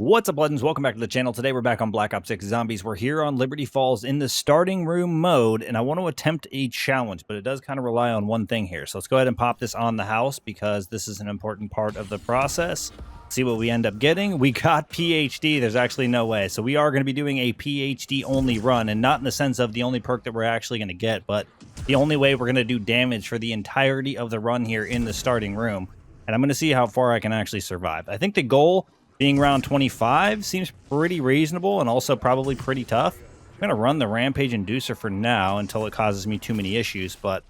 What's up, legends? Welcome back to the channel. Today we're back on Black Ops 6 Zombies. We're here on Liberty Falls in the starting room mode, and I want to attempt a challenge, but it does kind of rely on one thing here. So let's go ahead and pop this on the house because this is an important part of the process. See what we end up getting. We got PhD. There's actually no way. So we are going to be doing a PhD only run, and not in the sense of the only perk that we're actually going to get, but the only way we're going to do damage for the entirety of the run here in the starting room. And I'm going to see how far I can actually survive. I think the goal being around 25 seems pretty reasonable and also probably pretty tough. I'm going to run the rampage inducer for now until it causes me too many issues, but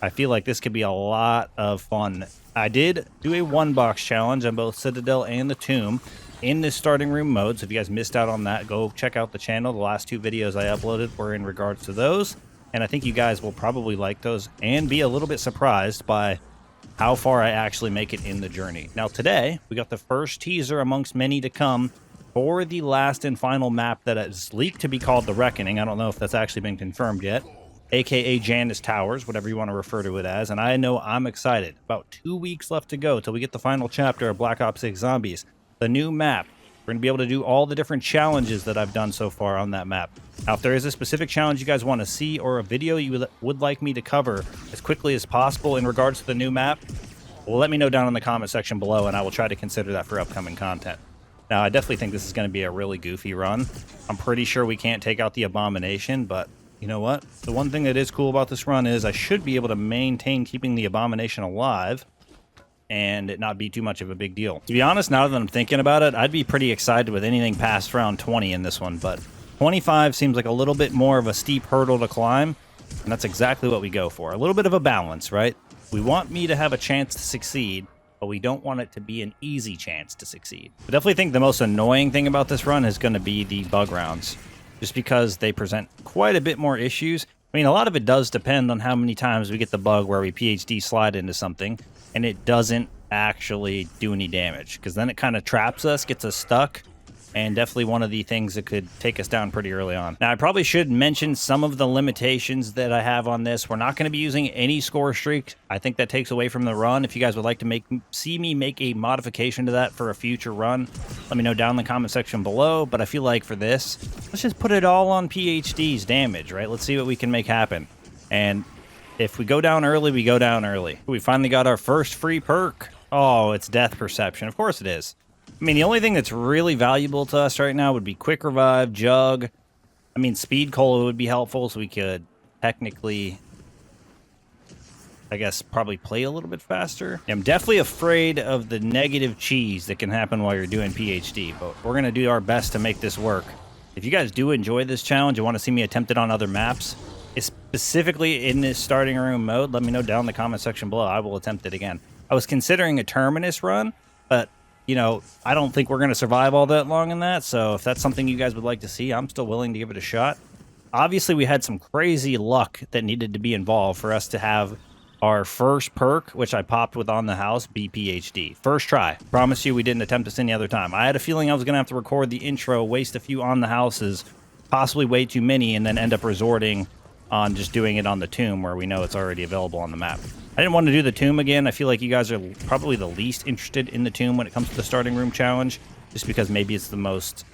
I feel like this could be a lot of fun. I did do a one-box challenge on both Citadel and the Tomb in this starting room mode, so if you guys missed out on that, go check out the channel. The last two videos I uploaded were in regards to those, and I think you guys will probably like those and be a little bit surprised by how far I actually make it in the journey. Now today, we got the first teaser amongst many to come for the last and final map that is leaked to be called The Reckoning. I don't know if that's actually been confirmed yet, aka Janice Towers, whatever you want to refer to it as, and I know I'm excited. About 2 weeks left to go till we get the final chapter of Black Ops 6 Zombies, the new map. We're going to be able to do all the different challenges that I've done so far on that map. Now, if there is a specific challenge you guys want to see or a video you would like me to cover as quickly as possible in regards to the new map, well, let me know down in the comment section below, and I will try to consider that for upcoming content. Now, I definitely think this is going to be a really goofy run. I'm pretty sure we can't take out the Abomination, but you know what? The one thing that is cool about this run is I should be able to maintain keeping the Abomination alive and it not be too much of a big deal. To be honest, now that I'm thinking about it, I'd be pretty excited with anything past round 20 in this one, but 25 seems like a little bit more of a steep hurdle to climb, and that's exactly what we go for. A little bit of a balance, right? We want me to have a chance to succeed, but we don't want it to be an easy chance to succeed. I definitely think the most annoying thing about this run is going to be the bug rounds, just because they present quite a bit more issues. I mean, a lot of it does depend on how many times we get the bug where we PhD slide into something, and it doesn't actually do any damage, because then it kind of traps us, gets us stuck, and definitely one of the things that could take us down pretty early on. Now, I probably should mention some of the limitations that I have on this. We're not going to be using any score streak. I think that takes away from the run. If you guys would like to see me make a modification to that for a future run, let me know down in the comment section below. But I feel like for this, let's just put it all on PhD's damage, right? Let's see what we can make happen. And if we go down early, we go down early. We finally got our first free perk. Oh, it's death perception. Of course it is. I mean, the only thing that's really valuable to us right now would be quick revive, jug. I mean, speed cola would be helpful, so we could technically, I guess, probably play a little bit faster. I'm definitely afraid of the negative cheese that can happen while you're doing PhD, but we're going to do our best to make this work. If you guys do enjoy this challenge and want to see me attempt it on other maps, specifically in this starting room mode, let me know down in the comment section below. I will attempt it again. I was considering a Terminus run, but you know, I don't think we're going to survive all that long in that, so if that's something you guys would like to see, I'm still willing to give it a shot. Obviously, we had some crazy luck that needed to be involved for us to have our first perk, which I popped with on the house, be PhD. First try. Promise you we didn't attempt this any other time. I had a feeling I was going to have to record the intro, waste a few on the houses, possibly way too many, and then end up resorting on just doing it on the Tomb where we know it's already available on the map. I didn't want to do the Tomb again. I feel like you guys are probably the least interested in the Tomb when it comes to the starting room challenge, just because maybe it's the most,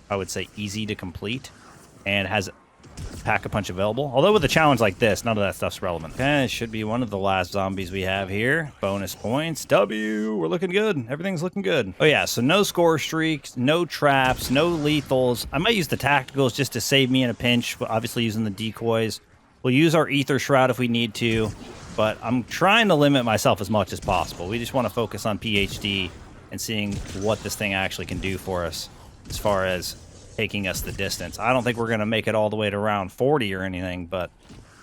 I would say, easy to complete and has Pack-a-Punch available. Although with a challenge like this, none of that stuff's relevant. Okay, it should be one of the last zombies we have here. Bonus points. W. We're looking good. Everything's looking good. Oh yeah, so no score streaks, no traps, no lethals. I might use the tacticals just to save me in a pinch, but obviously using the decoys. We'll use our ether shroud if we need to, but I'm trying to limit myself as much as possible. We just want to focus on PhD and seeing what this thing actually can do for us as far as taking us the distance. I don't think we're going to make it all the way to round 40 or anything, but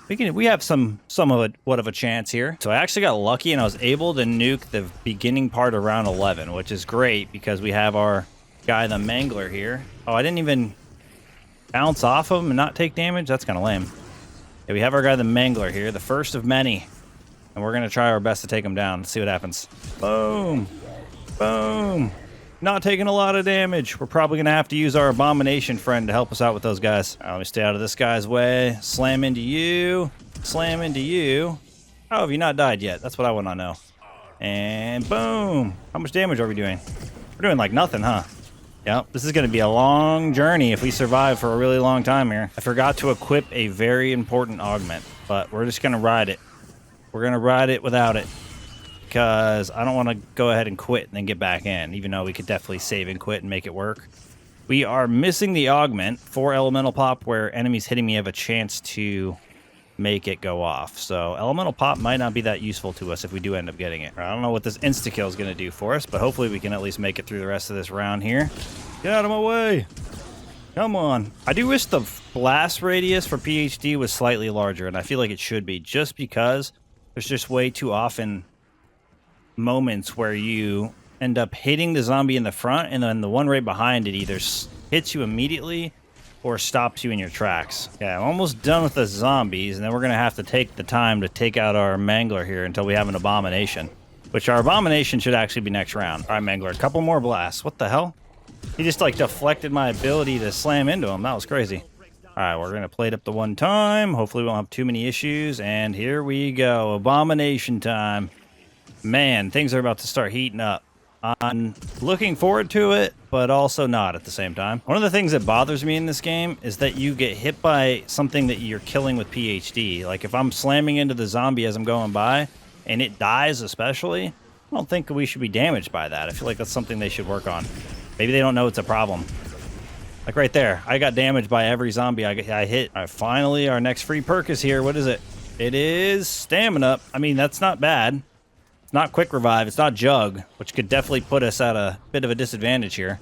we have somewhat of a chance here. So I actually got lucky and I was able to nuke the beginning part of round 11, which is great because we have our guy, the Mangler here. Oh, I didn't even bounce off him and not take damage? That's kind of lame. Yeah, we have our guy, the Mangler here, the first of many. And we're going to try our best to take him down. Let's see what happens. Boom. Boom. Not taking a lot of damage. We're probably going to have to use our Abomination friend to help us out with those guys. Let me stay out of this guy's way. Slam into you. Slam into you. How have you not died yet? That's what I want to know. And boom. How much damage are we doing? We're doing like nothing, huh? Yep, this is going to be a long journey if we survive for a really long time here. I forgot to equip a very important augment, but we're just going to ride it. We're going to ride it without it because I don't want to go ahead and quit and then get back in, even though we could definitely save and quit and make it work. We are missing the augment for elemental pop where enemies hitting me have a chance to make it go off. So elemental pop might not be that useful to us if we do end up getting it. I don't know what this insta-kill is going to do for us, but hopefully we can at least make it through the rest of this round here. Get out of my way. Come on. I do wish the blast radius for PhD was slightly larger, and I feel like it should be, just because there's just way too often moments where you end up hitting the zombie in the front, and then the one right behind it either hits you immediately or stops you in your tracks. Yeah, I'm almost done with the zombies, and then we're going to have to take the time to take out our Mangler here until we have an Abomination, which our Abomination should actually be next round. All right, Mangler, a couple more blasts. What the hell? He just, like, deflected my ability to slam into him. That was crazy. All right, we're going to plate up the one time. Hopefully we won't have too many issues, and here we go. Abomination time. Man, things are about to start heating up. I'm looking forward to it, but also not at the same time. One of the things that bothers me in this game is that you get hit by something that you're killing with PhD. Like if I'm slamming into the zombie as I'm going by and it dies especially, I don't think we should be damaged by that. I feel like that's something they should work on. Maybe they don't know it's a problem. Like right there, I got damaged by every zombie I hit. All right, finally, our next free perk is here. What is it? It is Stamina. I mean, that's not bad. Not quick revive, it's not jug, which could definitely put us at a bit of a disadvantage here.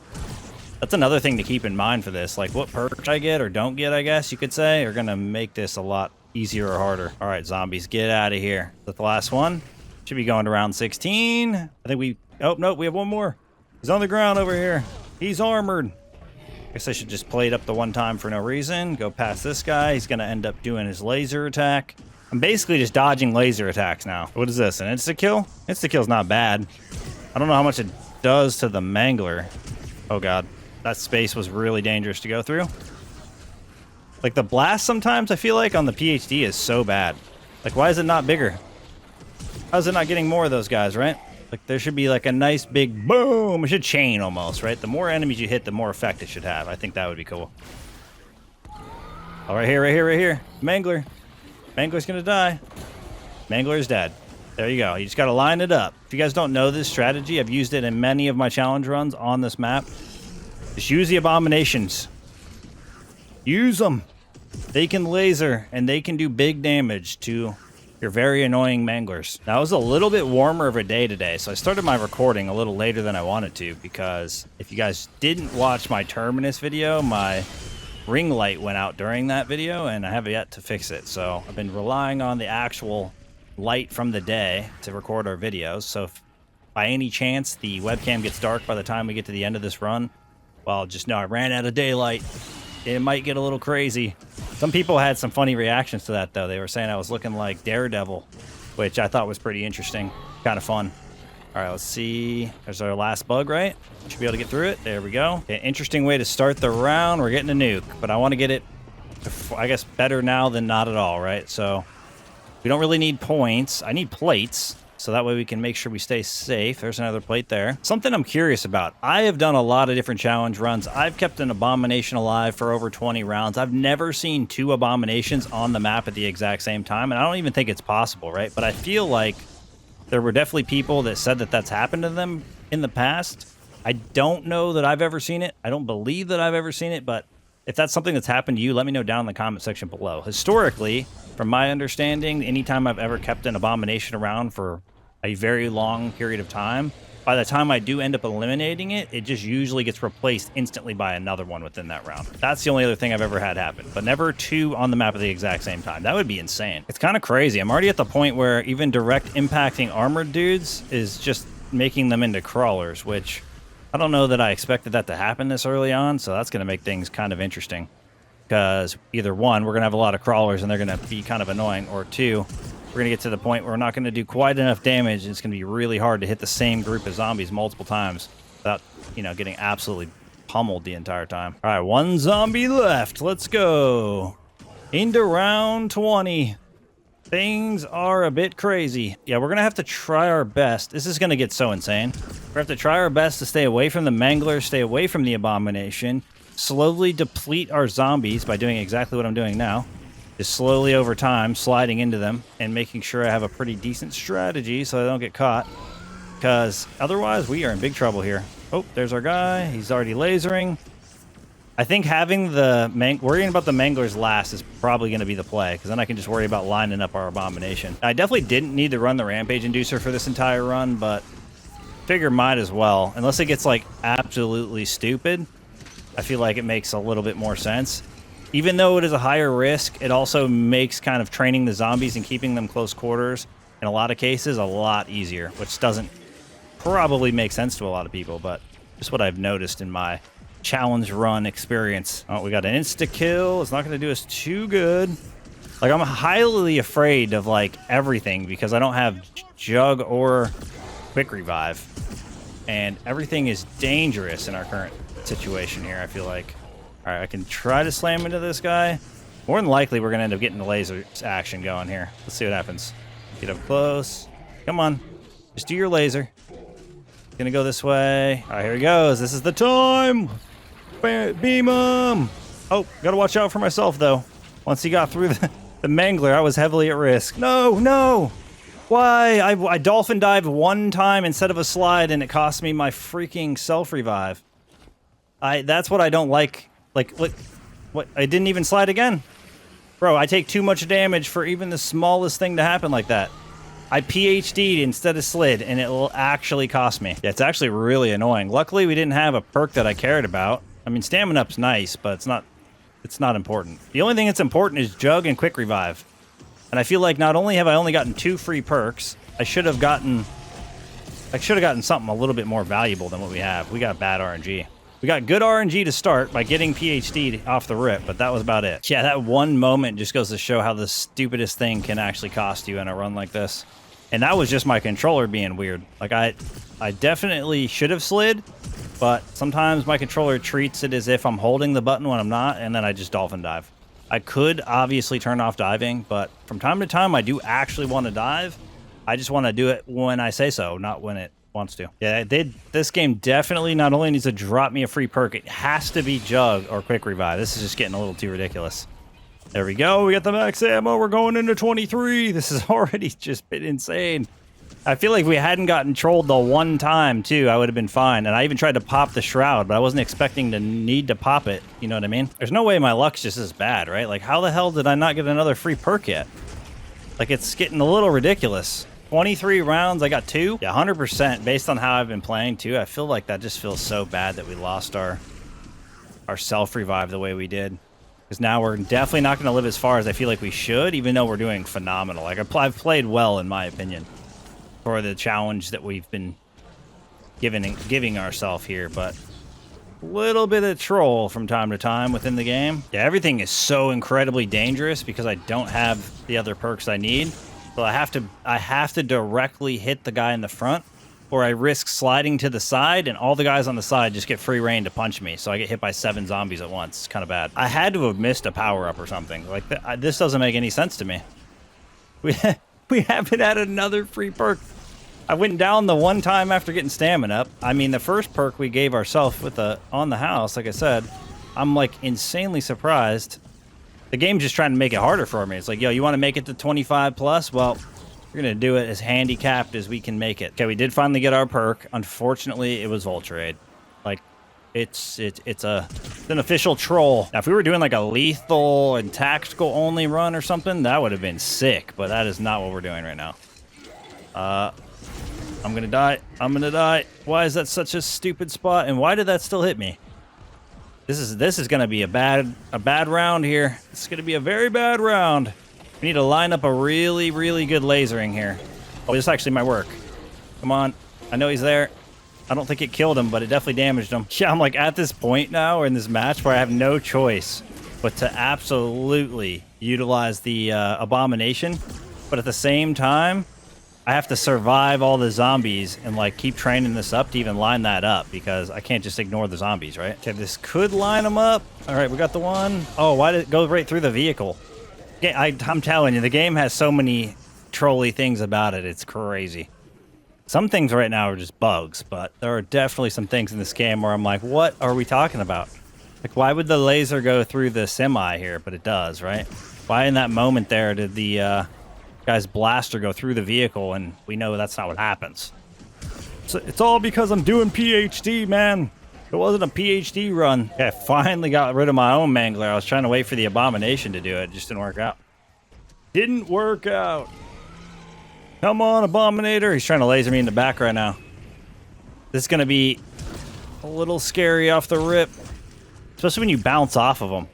That's another thing to keep in mind for this. Like what perks I get or don't get, I guess you could say, are gonna make this a lot easier or harder. All right, zombies, get out of here. Is that the last one? Should be going to round 16. I think we, oh, no, we have one more. He's on the ground over here. He's armored. Guess I should just play it up the one time for no reason. Go past this guy. He's gonna end up doing his laser attack. I'm basically just dodging laser attacks now. What is this, an insta-kill? Insta-kill's not bad. I don't know how much it does to the Mangler. Oh god, that space was really dangerous to go through. Like the blast sometimes I feel like on the PhD is so bad. Like why is it not bigger? How's it not getting more of those guys, right? Like there should be like a nice big boom. It should chain almost, right? The more enemies you hit, the more effect it should have. I think that would be cool. Oh, right here, right here, right here. Mangler. Mangler's gonna die. Mangler's dead. There you go. You just gotta line it up. If you guys don't know this strategy, I've used it in many of my challenge runs on this map. Just use the Abominations. Use them. They can laser, and they can do big damage to your very annoying Manglers. Now, it was a little bit warmer of a day today, so I started my recording a little later than I wanted to, because if you guys didn't watch my Terminus video, my ring light went out during that video, and I have yet to fix it. So I've been relying on the actual light from the day to record our videos. So if by any chance the webcam gets dark by the time we get to the end of this run, well, just know I ran out of daylight. It might get a little crazy. Some people had some funny reactions to that, though. They were saying I was looking like Daredevil, which I thought was pretty interesting. Kind of fun. All right, let's see. There's our last bug, right? Should be able to get through it. There we go. Okay, interesting way to start the round. We're getting a nuke, but I want to get it, I guess, better now than not at all, right? So we don't really need points. I need plates, so that way we can make sure we stay safe. There's another plate there. Something I'm curious about. I have done a lot of different challenge runs. I've kept an Abomination alive for over 20 rounds. I've never seen 2 Abominations on the map at the exact same time, and I don't even think it's possible, right? But I feel like there were definitely people that said that that's happened to them in the past. I don't know that I've ever seen it. I don't believe that I've ever seen it, but if that's something that's happened to you, let me know down in the comment section below. Historically, from my understanding, anytime I've ever kept an Abomination around for a very long period of time, by the time I do end up eliminating it, it just usually gets replaced instantly by another one within that round. That's the only other thing I've ever had happen, but never 2 on the map at the exact same time. That would be insane. It's kind of crazy. I'm already at the point where even direct impacting armored dudes is just making them into crawlers, which I don't know that I expected that to happen this early on, so that's going to make things kind of interesting. Because either 1, we're going to have a lot of crawlers and they're going to be kind of annoying, or 2, we're going to get to the point where we're not going to do quite enough damage, and it's going to be really hard to hit the same group of zombies multiple times without, you know, getting absolutely pummeled the entire time. All right, 1 zombie left. Let's go. Into round 20. Things are a bit crazy. Yeah, we're going to have to try our best. This is going to get so insane. We're going to have to try our best to stay away from the Mangler, stay away from the Abomination, slowly deplete our zombies by doing exactly what I'm doing now. Just slowly over time, sliding into them and making sure I have a pretty decent strategy so I don't get caught. Because otherwise, we are in big trouble here. Oh, there's our guy. He's already lasering. I think having the worrying about the Manglers last is probably going to be the play, because then I can just worry about lining up our Abomination. I definitely didn't need to run the Rampage Inducer for this entire run, but figure might as well. Unless it gets, like, absolutely stupid, I feel like it makes a little bit more sense. Even though it is a higher risk, it also makes kind of training the zombies and keeping them close quarters, in a lot of cases, a lot easier, which doesn't probably make sense to a lot of people, but just what I've noticed in my challenge run experience. Oh, we got an insta-kill. It's not going to do us too good. Like, I'm highly afraid of, like, everything because I don't have Jug or Quick Revive. And everything is dangerous in our current situation here, I feel like. All right, I can try to slam into this guy. More than likely, we're going to end up getting the laser action going here. Let's see what happens. Get up close. Come on. Just do your laser. Gonna go this way. All right, here he goes. This is the time. Beam him. Oh, gotta watch out for myself, though. Once he got through the Mangler, I was heavily at risk. No, no. Why? I dolphin dived one time instead of a slide, and it cost me my freaking self-revive. That's what I don't like. Like, look, what? I didn't even slide again. Bro, I take too much damage for even the smallest thing to happen like that. I PhD'd instead of slid, and it will actually cost me. Yeah, it's actually really annoying. Luckily, we didn't have a perk that I cared about. I mean, stamina up's nice, but it's not important. The only thing that's important is Jug and Quick Revive. And I feel like not only have I only gotten 2 free perks, I should have gotten something a little bit more valuable than what we have. We got bad RNG. We got good RNG to start by getting PhD'd off the rip, but that was about it. Yeah, that one moment just goes to show how the stupidest thing can actually cost you in a run like this. And that was just my controller being weird. Like, I definitely should have slid, but sometimes my controller treats it as if I'm holding the button when I'm not, and then I just dolphin dive. I could obviously turn off diving, but from time to time I do actually want to dive. I just want to do it when I say so, not when it wants to. Yeah, this game definitely not only needs to drop me a free perk, it has to be Jug or Quick Revive. This is just getting a little too ridiculous. There we go. We got the max ammo. We're going into 23. This has already just been insane. I feel like if we hadn't gotten trolled the one time, too, I would have been fine. And I even tried to pop the shroud, but I wasn't expecting to need to pop it. You know what I mean? There's no way my luck's just as bad, right? Like, how the hell did I not get another free perk yet? Like, it's getting a little ridiculous. 23 rounds, I got 2? Yeah, 100% based on how I've been playing, too. I feel like that just feels so bad that we lost our self-revive the way we did. Because now we're definitely not going to live as far as I feel like we should, even though we're doing phenomenal. Like, I've played well, in my opinion, for the challenge that we've been giving ourselves here, but a little bit of troll from time to time within the game. Yeah, everything is so incredibly dangerous because I don't have the other perks I need. So I have to directly hit the guy in the front, or I risk sliding to the side, and all the guys on the side just get free reign to punch me, so I get hit by 7 zombies at once. It's kind of bad. I had to have missed a power-up or something. Like, this doesn't make any sense to me. We haven't had another free perk. I went down the one time after getting stamina up. I mean, the first perk we gave ourselves with on the house, like I said, I'm, like, insanely surprised. The game's just trying to make it harder for me. It's like, yo, you want to make it to 25 plus? Well, we're going to do it as handicapped as we can make it. Okay, we did finally get our perk. Unfortunately, it was Voltrade. Like, it's an official troll. Now, if we were doing like a lethal and tactical only run or something, that would have been sick. But that is not what we're doing right now. I'm going to die. I'm going to die. Why is that such a stupid spot? And why did that still hit me? This is going to be a bad round here. It's going to be a very bad round. We need to line up a really, really good lasering here. Oh, this actually might work. Come on. I know he's there. I don't think it killed him, but it definitely damaged him. Yeah, I'm like at this point now in this match where I have no choice but to absolutely utilize the Abomination. But at the same time, I have to survive all the zombies and like keep training this up to even line that up, because I can't just ignore the zombies, right? Okay, this could line them up. All right, we got the one. Oh, why did it go right through the vehicle? I'm telling you, the game has so many trolly things about it. It's crazy. Some things right now are just bugs, but there are definitely some things in this game where I'm like, what are we talking about? Like, why would the laser go through the semi here? But it does, right? Why in that moment there did the guy's blaster go through the vehicle, and we know that's not what happens. So it's all because I'm doing PhD, man. It wasn't a PhD run. Okay, I finally got rid of my own mangler. I was trying to wait for the abomination to do it. It just didn't work out. Didn't work out. Come on, Abominator. He's trying to laser me in the back right now. This is going to be a little scary off the rip. Especially when you bounce off of them.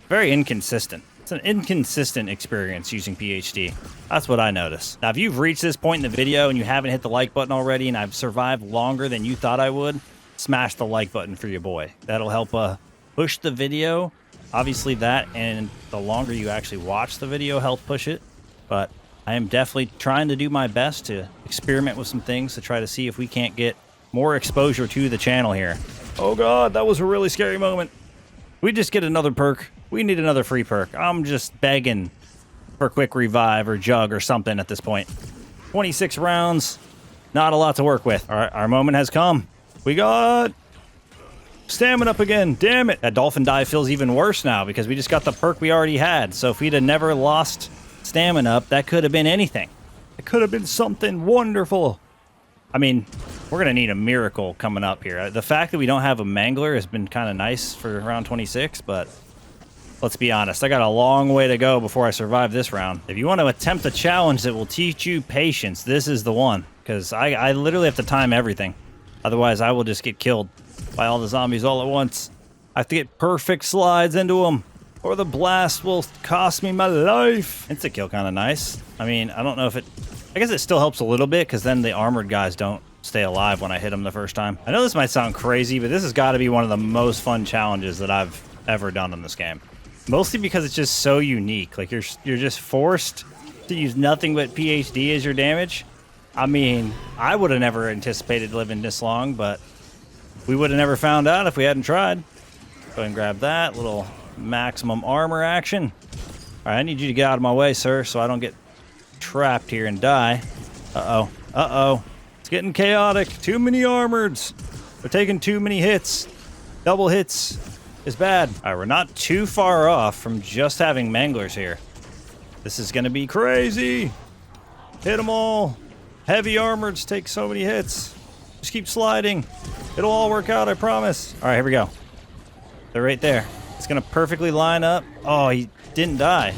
Very inconsistent. It's an inconsistent experience using PhD. That's what I notice. Now, if you've reached this point in the video and you haven't hit the like button already and I've survived longer than you thought I would, smash the like button for your boy. That'll help push the video. Obviously that, and the longer you actually watch the video, help push it. But I am definitely trying to do my best to experiment with some things to try to see if we can't get more exposure to the channel here. Oh god, that was a really scary moment. We just get another perk. We need another free perk. I'm just begging for quick revive or jug or something at this point. 26 rounds, not a lot to work with. All right, our moment has come. We got stamina up again. Damn it. That dolphin dive feels even worse now because we just got the perk we already had. So if we'd have never lost stamina up, that could have been anything. It could have been something wonderful. I mean, we're going to need a miracle coming up here. The fact that we don't have a mangler has been kind of nice for round 26, but let's be honest. I got a long way to go before I survive this round. If you want to attempt a challenge that will teach you patience, this is the one. Because I literally have to time everything. Otherwise, I will just get killed by all the zombies all at once. I have to get perfect slides into them, or the blast will cost me my life. Insta kill kind of nice. I mean, I don't know if it... I guess it still helps a little bit, because then the armored guys don't stay alive when I hit them the first time. I know this might sound crazy, but this has got to be one of the most fun challenges that I've ever done in this game. Mostly because it's just so unique. Like, you're just forced to use nothing but PhD as your damage. I mean, I would have never anticipated living this long, but we would have never found out if we hadn't tried. Go ahead and grab that little maximum armor action. All right, I need you to get out of my way, sir, so I don't get trapped here and die. Uh-oh. Uh-oh. It's getting chaotic. Too many armoreds. We're taking too many hits. Double hits is bad. All right, we're not too far off from just having manglers here. This is going to be crazy. Hit them all. Heavy armoreds take so many hits. Just keep sliding. It'll all work out, I promise. All right, here we go. They're right there. It's going to perfectly line up. Oh, he didn't die.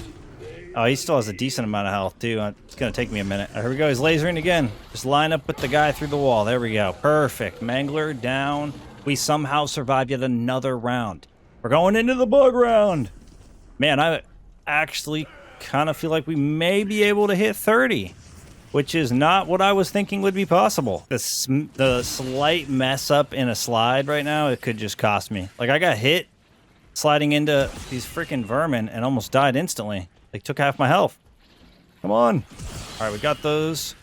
Oh, he still has a decent amount of health, too. It's going to take me a minute. Here we go. He's lasering again. Just line up with the guy through the wall. There we go. Perfect. Mangler down. We somehow survived yet another round. We're going into the bug round. Man, I actually kind of feel like we may be able to hit 30. Which is not what I was thinking would be possible. The slight mess up in a slide right now, it could just cost me. Like, I got hit sliding into these freaking vermin and almost died instantly. Like, took half my health. Come on. All right, we got those.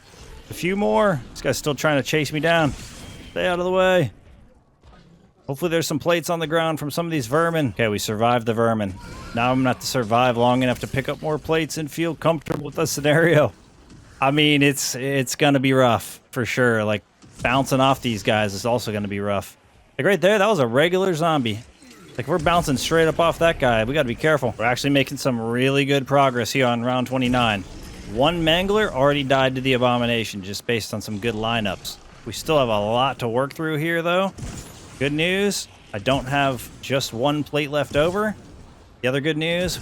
A few more. This guy's still trying to chase me down. Stay out of the way. Hopefully there's some plates on the ground from some of these vermin. Okay, we survived the vermin. Now I'm going to have to survive long enough to pick up more plates and feel comfortable with the scenario. I mean, it's going to be rough, for sure. Like, bouncing off these guys is also going to be rough. Like, right there, that was a regular zombie. Like, we're bouncing straight up off that guy. We got to be careful. We're actually making some really good progress here on round 29. One mangler already died to the abomination, just based on some good lineups. We still have a lot to work through here, though. Good news, I don't have just one plate left over. The other good news...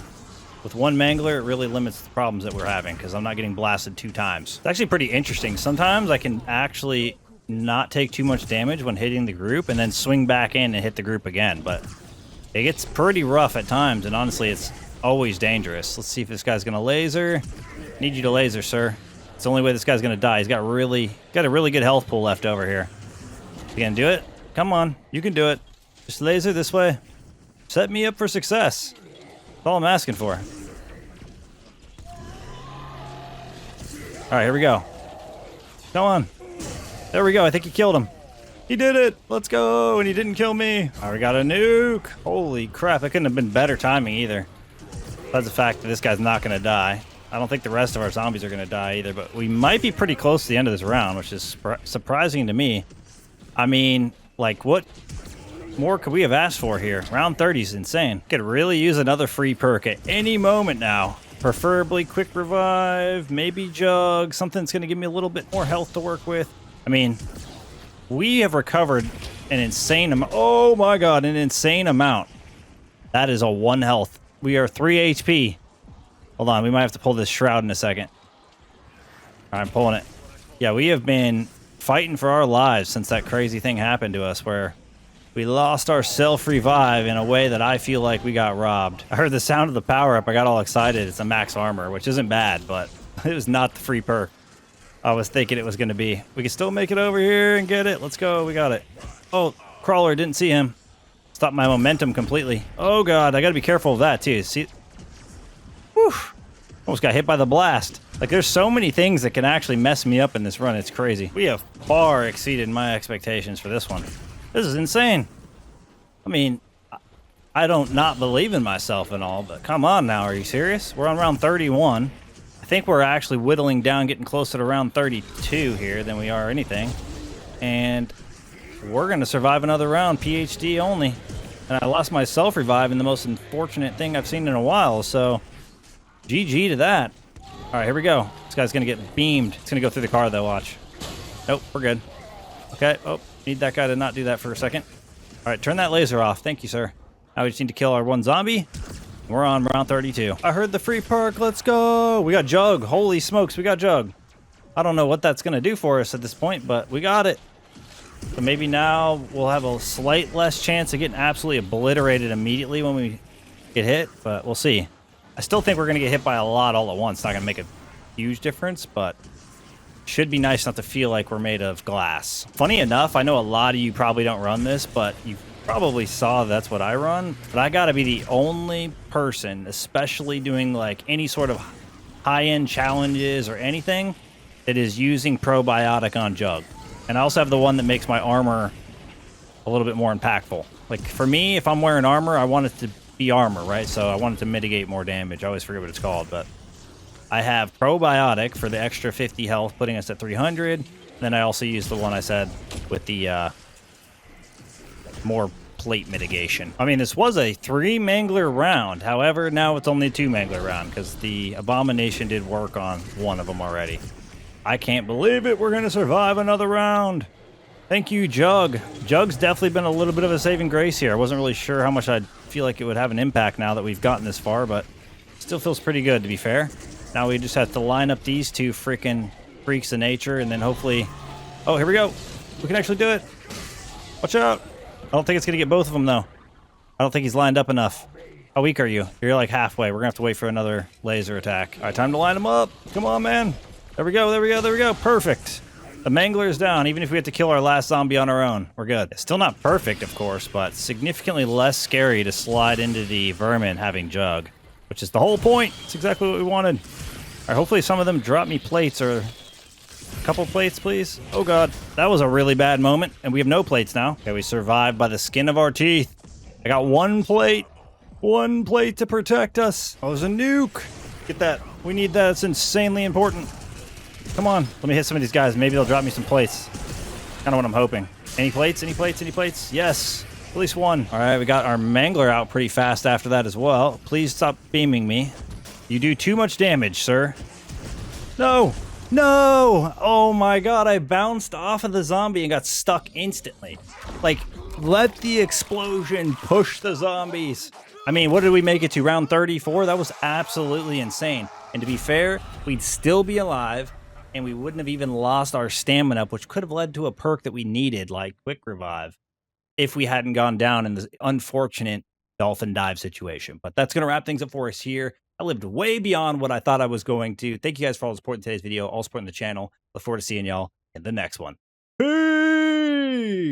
with one mangler, it really limits the problems that we're having because I'm not getting blasted 2 times. It's actually pretty interesting. Sometimes I can actually not take too much damage when hitting the group and then swing back in and hit the group again. But it gets pretty rough at times, and honestly, it's always dangerous. Let's see if this guy's going to laser. Need you to laser, sir. It's the only way this guy's going to die. He's got a really good health pool left over here. You going to do it? Come on. You can do it. Just laser this way. Set me up for success. That's all I'm asking for. All right, here we go. Come on. There we go. I think he killed him. He did it. Let's go. And he didn't kill me. All right, we got a nuke. Holy crap. That couldn't have been better timing either. That's the fact that this guy's not going to die. I don't think the rest of our zombies are going to die either, but we might be pretty close to the end of this round, which is surprising to me. I mean, like, what more could we have asked for here? Round 30 is insane. Could really use another free perk at any moment now. Preferably quick revive, maybe jug, something that's going to give me a little bit more health to work with. I mean, we have recovered an insane amount. Oh my god, an insane amount. That is a 1 health. We are 3 HP. Hold on, we might have to pull this shroud in a second. All right, I'm pulling it. Yeah, we have been fighting for our lives since that crazy thing happened to us where we lost our self-revive in a way that I feel like we got robbed. I heard the sound of the power-up. I got all excited. It's a max armor, which isn't bad, but it was not the free perk I was thinking it was going to be. We can still make it over here and get it. Let's go. We got it. Oh, crawler. Didn't see him. Stopped my momentum completely. Oh, God. I got to be careful of that, too. See? Whew. Almost got hit by the blast. Like, there's so many things that can actually mess me up in this run. It's crazy. We have far exceeded my expectations for this one. This is insane. I mean, I don't not believe in myself and all, but come on now. Are you serious? We're on round 31. I think we're actually whittling down, getting closer to round 32 here than we are anything. And we're going to survive another round, PhD only. And I lost my self-revive in the most unfortunate thing I've seen in a while, so GG to that. All right, here we go. This guy's going to get beamed. It's going to go through the car, though, watch. Nope, we're good. Okay, oh, need that guy to not do that for a second. All right, turn that laser off. Thank you, sir. Now we just need to kill our 1 zombie. We're on round 32. I heard the free perk. Let's go. We got Jug. Holy smokes, we got Jug. I don't know what that's going to do for us at this point, but we got it. So maybe now we'll have a slight less chance of getting absolutely obliterated immediately when we get hit, but we'll see. I still think we're going to get hit by a lot all at once. Not going to make a huge difference, but should be nice not to feel like we're made of glass. Funny enough, I know a lot of you probably don't run this, but you probably saw that's what I run. But I gotta be the only person, especially doing like any sort of high-end challenges or anything, that is using probiotic on Jug. And I also have the one that makes my armor a little bit more impactful. Like for me, if I'm wearing armor, I want it to be armor, right? So I want it to mitigate more damage. I always forget what it's called, but I have probiotic for the extra 50 health, putting us at 300. Then I also use the one I said with the more plate mitigation. I mean, this was a 3 mangler round. However, now it's only a 2 mangler round because the abomination did work on one of them already. I can't believe it. We're going to survive another round. Thank you, Jug. Jug's definitely been a little bit of a saving grace here. I wasn't really sure how much I'd feel like it would have an impact now that we've gotten this far, but still feels pretty good, to be fair. Now we just have to line up these 2 freaking freaks of nature, and then hopefully... Oh, here we go. We can actually do it. Watch out. I don't think it's going to get both of them, though. I don't think he's lined up enough. How weak are you? You're like halfway. We're going to have to wait for another laser attack. All right, time to line them up. Come on, man. There we go, there we go, there we go. Perfect. The mangler is down, even if we have to kill our last zombie on our own. We're good. Still not perfect, of course, but significantly less scary to slide into the vermin having Jug, which is the whole point. It's exactly what we wanted. All right, hopefully some of them drop me plates or a couple plates, please. Oh, God. That was a really bad moment, and we have no plates now. Okay, we survived by the skin of our teeth. I got 1 plate. 1 plate to protect us. Oh, there's a nuke. Get that. We need that. It's insanely important. Come on. Let me hit some of these guys. Maybe they'll drop me some plates. Kind of what I'm hoping. Any plates? Any plates? Any plates? Yes. At least 1. All right, we got our mangler out pretty fast after that as well. Please stop beaming me. You do too much damage, sir. No. No. Oh, my God. I bounced off of the zombie and got stuck instantly. Like, let the explosion push the zombies. I mean, what did we make it to? Round 34? That was absolutely insane. And to be fair, we'd still be alive, and we wouldn't have even lost our stamina, which could have led to a perk that we needed, like Quick Revive, if we hadn't gone down in this unfortunate dolphin dive situation. But that's going to wrap things up for us here. I lived way beyond what I thought I was going to. Thank you guys for all the support in today's video, all supporting the channel. Look forward to seeing y'all in the next one. Peace!